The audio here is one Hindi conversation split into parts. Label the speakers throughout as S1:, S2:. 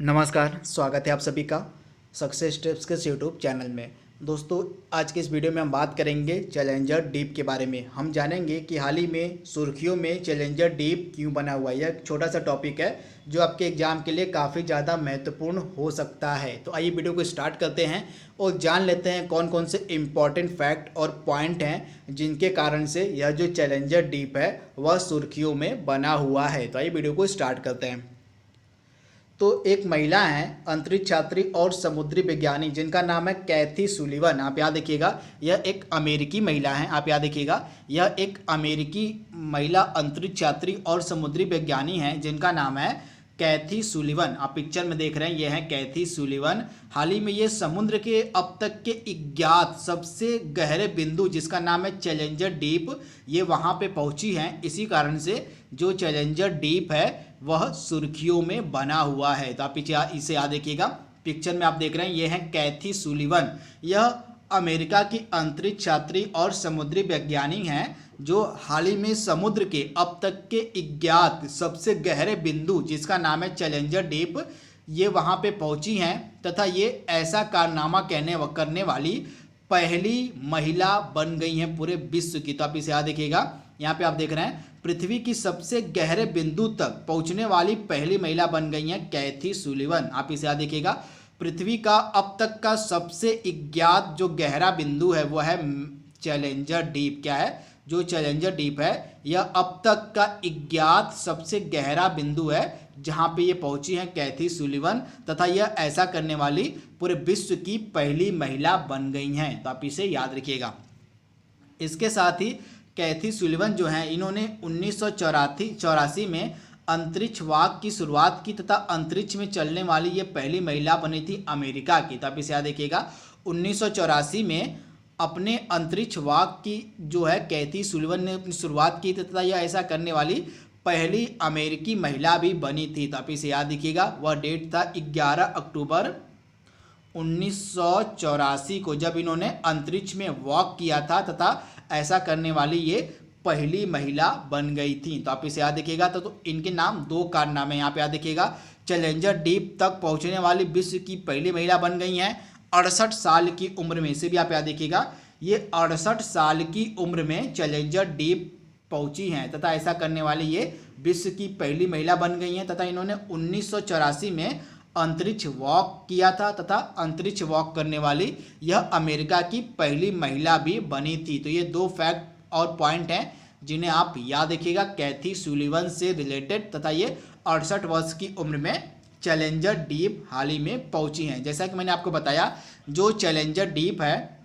S1: नमस्कार, स्वागत है आप सभी का सक्सेस टिप्स के यूट्यूब चैनल में। दोस्तों, आज के इस वीडियो में हम बात करेंगे चैलेंजर डीप के बारे में। हम जानेंगे कि हाल ही में सुर्खियों में चैलेंजर डीप क्यों बना हुआ है। यह एक छोटा सा टॉपिक है जो आपके एग्जाम के लिए काफ़ी ज़्यादा महत्वपूर्ण हो सकता है। तो आइए वीडियो को स्टार्ट करते हैं और जान लेते हैं कौन कौन से इम्पॉर्टेंट फैक्ट और पॉइंट हैं जिनके कारण से यह जो चैलेंजर डीप है वह सुर्खियों में बना हुआ है। तो आइए वीडियो को स्टार्ट करते हैं। तो एक महिला हैं अंतरिक्ष यात्री और समुद्री वैज्ञानिक जिनका नाम है कैथी सुलिवन। आप याद देखिएगा, यह एक अमेरिकी महिला हैं। आप याद देखिएगा, यह एक अमेरिकी महिला अंतरिक्ष यात्री और समुद्री वैज्ञानिक हैं जिनका नाम है कैथी सुलिवन। आप पिक्चर में देख रहे हैं, ये हैं कैथी सुलिवन। हाल ही में ये समुद्र के अब तक के अज्ञात सबसे गहरे बिंदु जिसका नाम है चैलेंजर डीप, ये वहाँ पे पहुँची हैं। इसी कारण से जो चैलेंजर डीप है वह सुर्खियों में बना हुआ है। तो आप इसे याद रखिएगा। पिक्चर में आप देख रहे हैं, ये हैं कैथी सुलिवन। यह अमेरिका की अंतरिक्ष यात्री और समुद्री वैज्ञानिक हैं जो हाल ही में समुद्र के अब तक के अज्ञात सबसे गहरे बिंदु जिसका नाम है चैलेंजर डीप, ये वहाँ पे पहुँची हैं तथा ये ऐसा कारनामा करने वाली पहली महिला बन गई हैं पूरे विश्व की। तो आप इसे याद देखिएगा। यहाँ पे आप देख रहे हैं, पृथ्वी की सबसे गहरे बिंदु तक पहुंचने वाली पहली महिला बन गई हैं कैथी सुलिवन। आप इसे याद देखिएगा। पृथ्वी का अब तक का सबसे अज्ञात जो गहरा बिंदु है वह है चैलेंजर डीप। क्या है? जो चैलेंजर डीप है यह अब तक का अज्ञात सबसे गहरा बिंदु है जहां पे ये पहुंची हैं कैथी सुलिवन, तथा यह ऐसा करने वाली पूरे विश्व की पहली महिला बन गई हैं। तो आप इसे याद रखिएगा। इसके साथ ही कैथी सुलिवन जो हैं, इन्होंने 1984 में अंतरिक्ष वॉक की शुरुआत की तथा अंतरिक्ष में चलने वाली ये पहली महिला बनी थी अमेरिका की। तो आप इसे याद रखिएगा। 1984 में अपने अंतरिक्ष वॉक की जो है कैथी सुलिवन ने अपनी शुरुआत की तथा यह ऐसा करने वाली पहली अमेरिकी महिला भी बनी थी। तो आप इसे याद रखिएगा। वह डेट था 11 अक्टूबर 1984 को, जब इन्होंने अंतरिक्ष में वॉक किया था तथा ऐसा करने वाली ये पहली महिला बन गई थी। तो आप इसे याद देखिएगा। तो इनके नाम दो कारनामे यहाँ पे याद देखिएगा। चैलेंजर डीप तक पहुंचने वाली विश्व की पहली महिला बन गई हैं 68 साल की उम्र में। इसे भी आप याद देखिएगा। ये 68 साल की उम्र में चैलेंजर डीप पहुंची हैं तथा ऐसा करने वाली ये विश्व की पहली महिला बन गई हैं तथा इन्होंने 1984 में अंतरिक्ष वॉक किया था तथा अंतरिक्ष वॉक करने वाली यह अमेरिका की पहली महिला भी बनी थी। तो ये दो फैक्ट और पॉइंट हैं जिन्हें आप याद रखिएगा कैथी सुलिवन से रिलेटेड, तथा ये 68 वर्ष की उम्र में चैलेंजर डीप हाल ही में पहुंची हैं। जैसा कि मैंने आपको बताया, जो चैलेंजर डीप है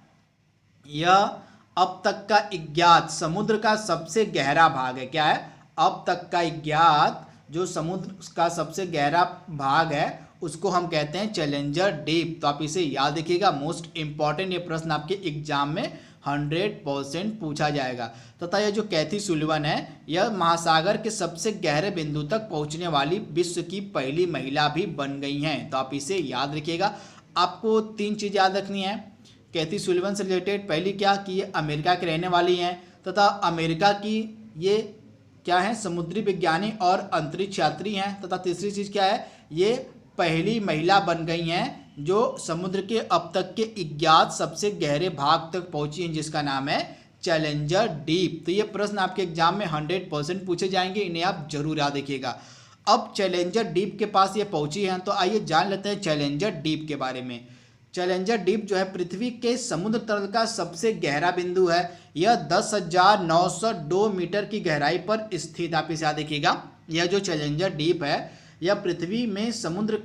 S1: यह अब तक का अज्ञात समुद्र का सबसे गहरा भाग है। क्या है? अब तक का अज्ञात जो समुद्र का सबसे गहरा भाग है उसको हम कहते हैं चैलेंजर डीप। तो आप इसे याद रखिएगा। मोस्ट इंपॉर्टेंट ये प्रश्न आपके एग्जाम में 100% पूछा जाएगा। तथा यह जो कैथी सुलिवन है यह महासागर के सबसे गहरे बिंदु तक पहुंचने वाली विश्व की पहली महिला भी बन गई हैं। तो आप इसे याद रखिएगा। आपको तीन चीज़ याद रखनी है कैथी सुलिवन से रिलेटेड। पहली क्या कि ये अमेरिका के रहने वाली हैं तथा अमेरिका की ये क्या है, समुद्री विज्ञानी और अंतरिक्ष यात्री हैं। तथा तीसरी चीज़ क्या है, ये पहली महिला बन गई हैं जो समुद्र के अब तक के अज्ञात सबसे गहरे भाग तक पहुंची हैं जिसका नाम है चैलेंजर डीप। तो ये प्रश्न आपके एग्जाम में 100% पूछे जाएंगे, इन्हें आप जरूर याद रखिएगा। अब चैलेंजर डीप के पास ये पहुंची हैं तो आइए जान लेते हैं चैलेंजर डीप के बारे में। चैलेंजर डीप जो है पृथ्वी के समुद्र तल का सबसे गहरा बिंदु है। यह 10,902 मीटर की गहराई पर स्थित। आप इसे याद रखिएगा। यह जो चैलेंजर डीप है यह पृथ्वी में समुद्र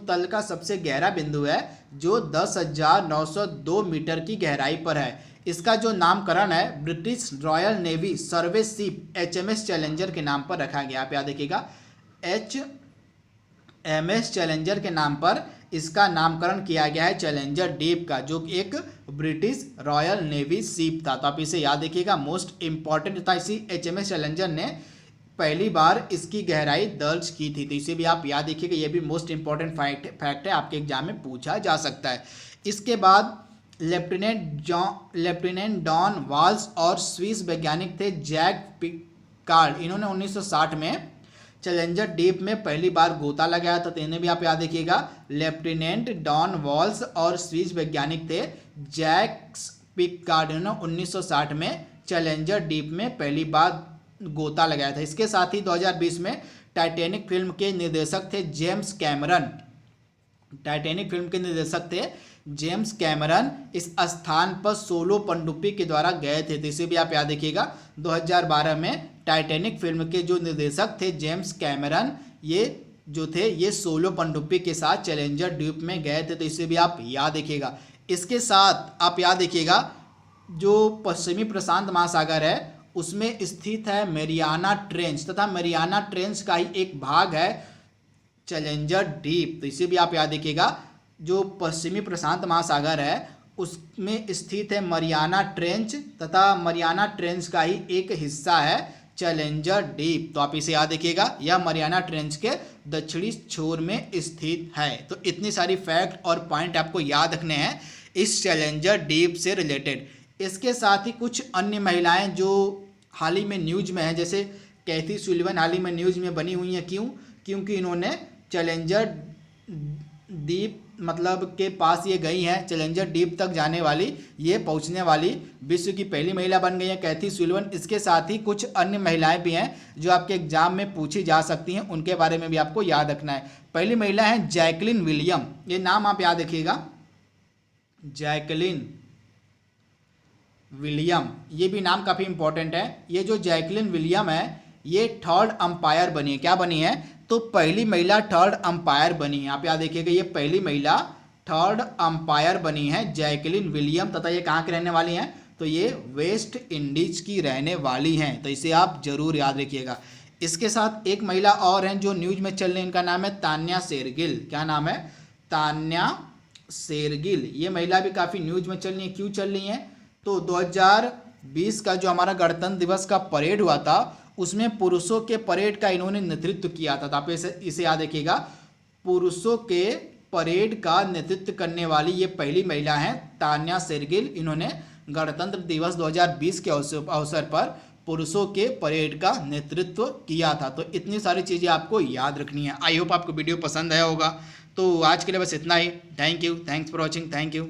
S1: तल का सबसे गहरा बिंदु है जो 10,902 मीटर की गहराई पर है। इसका जो नामकरण है British royal navy service ship HMS challenger के नाम पर रखा गया। आप याद रखिएगा, HMS चैलेंजर के नाम पर इसका नामकरण किया गया है चैलेंजर डीप का, जो एक ब्रिटिश रॉयल नेवी शिप था। तो आप इसे याद रखिएगा। मोस्ट इंपॉर्टेंट था। इसी HMS चैलेंजर ने पहली बार इसकी गहराई दर्ज की थी। तो इसे भी आप याद रखिएगा। ये भी मोस्ट इंपॉर्टेंट फैक्ट है, आपके एग्जाम में पूछा जा सकता है। इसके बाद लेफ्टिनेंट डॉन वाल्स और स्विस वैज्ञानिक थे जैक पिकार्ड। इन्होंने 1960 में चैलेंजर डीप में पहली बार गोता लगाया था, तो इन्हें भी आप याद रखिएगा। लेफ्टिनेंट डॉन वॉल्स और स्विस वैज्ञानिक थे जैक्स पिकार्डिनो 1960 में चैलेंजर डीप में पहली बार गोता लगाया था। इसके साथ ही 2020 में टाइटैनिक फिल्म के निर्देशक थे जेम्स कैमरन। टाइटैनिक फिल्म के निर्देशक थे जेम्स कैमरन इस स्थान पर सोलो पनडुब्बी के द्वारा गए थे, तो इसे भी आप याद रखिएगा। 2012 में टाइटैनिक फिल्म के जो निर्देशक थे जेम्स कैमरन, ये जो थे ये सोलो पनडुब्बी के साथ चैलेंजर डीप में गए थे, तो इसे भी आप याद रखिएगा। इसके साथ आप याद रखिएगा जो पश्चिमी प्रशांत महासागर है उसमें स्थित है मैरियाना ट्रेंच, तथा मैरियाना ट्रेंच का ही एक भाग है चैलेंजर डीप, तो इसे भी आप याद रखिएगा। जो पश्चिमी प्रशांत महासागर है उसमें स्थित है मरियाना ट्रेंच, तथा मरियाना ट्रेंच का ही एक हिस्सा है चैलेंजर डीप, तो आप इसे याद रखिएगा। यह मरियाना ट्रेंच के दक्षिणी छोर में स्थित है। तो इतनी सारी फैक्ट और पॉइंट आपको याद रखने हैं इस चैलेंजर डीप से रिलेटेड। इसके साथ ही कुछ अन्य महिलाएं जो हाल ही में न्यूज में हैं, जैसे कैथी सुलिवन हाल ही में न्यूज में बनी हुई हैं। क्यों? क्योंकि इन्होंने चैलेंजर डीप मतलब के पास ये गई हैं, चैलेंजर डीप तक जाने वाली, ये पहुंचने वाली विश्व की पहली महिला बन गई है कैथी सुलिवन। इसके साथ ही कुछ अन्य महिलाएं भी हैं जो आपके एग्जाम में पूछी जा सकती हैं, उनके बारे में भी आपको याद रखना है। पहली महिला है जैकलिन विलियम, ये नाम आप याद रखिएगा, जैकलिन विलियम, ये भी नाम काफ़ी इंपॉर्टेंट है। ये जो जैकलिन विलियम है ये थर्ड अंपायर बनी है। क्या बनी है? तो पहली महिला थर्ड अंपायर बनी है। आप याद रखिएगा ये पहली महिला थर्ड अंपायर बनी है जैकलिन विलियम, तथा ये कहाँ के रहने वाली हैं? तो ये वेस्ट इंडीज की रहने वाली हैं, तो इसे आप जरूर याद रखिएगा। इसके साथ एक महिला और हैं जो न्यूज में चल रही है, इनका नाम है तान्या शेरगिल। क्या नाम है? तान्या शेरगिल। ये महिला भी काफ़ी न्यूज में चल रही है। क्यों चल रही है? तो 2020 का जो हमारा गणतंत्र दिवस का परेड हुआ था उसमें पुरुषों के परेड का इन्होंने नेतृत्व किया था, तो आप इसे याद रखिएगा। पुरुषों के परेड का नेतृत्व करने वाली ये पहली महिला हैं तान्या शेरगिल। इन्होंने गणतंत्र दिवस 2020 के अवसर पर पुरुषों के परेड का नेतृत्व किया था। तो इतनी सारी चीज़ें आपको याद रखनी है। आई होप आपको वीडियो पसंद आया होगा। तो आज के लिए बस इतना ही। Thank you, thanks for watching, thank you.